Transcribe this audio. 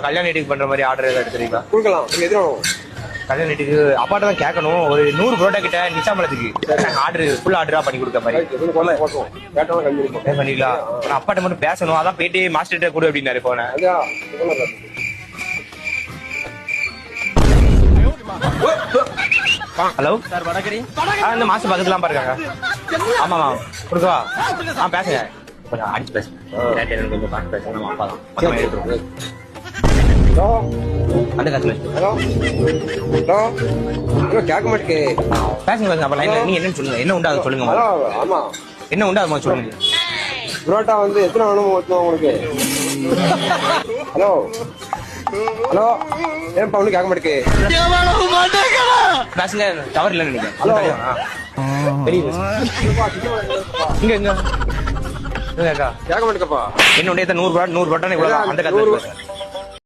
கல்யாண வீட்டுக்கு பண்ற மாதிரி ஆர்டர் ஏதாவது எடுத்துறீங்களா? கொடுக்கலாம். எதிரும் கல்யாண வீட்டுக்கு அப்பாட்ட தான் கேட்கணும். ஒரு 100 புரோட்டா கிட்ட நிச்சாம்பலத்துக்கு ஆர்டர் ஃபுல் ஆர்டரா பண்ணி கொடுக்க மாதிரி பண்ணிக்கலாம். அப்பாட்ட மட்டும் பேசணும். அதான் போயிட்டு மாஸ்டர்கிட்ட கொடு அப்படின்னாரு போன. Hello sir vada curry. இந்த மாசம் பக்கத்துலாம் பாருக்காங்க. ஆமா கொடுக்கவா? பேசுங்க. கொஞ்சம் அடிச்சு பேசுங்க. கொஞ்சம் பார்த்து பேசுங்க. நம்ம அப்பா தான் எடுத்துருவோம். அந்த காசு கேட்க மாட்டேங்க. பேசுங்க. அப்ப லைன்ல நீ என்னன்னு சொல்லுங்க. என்ன உண்டா அதை சொல்லுங்க. ஆமா என்ன உண்டா அதை சொல்லுங்க. புரோட்டா வந்து எத்தனை வேணும் உங்களுக்கு? ஹலோ ஹலோ ஏன் ஒண்ணு கேட்க மாட்டேங்க. பேசுங்க. டவர் இல்லைன்னு நினைக்கிறேன். பெரிய இங்க இங்க கேட்க மாட்டேங்கப்பா. என்ன உண்டே 100 புரோட்டா அந்த காசு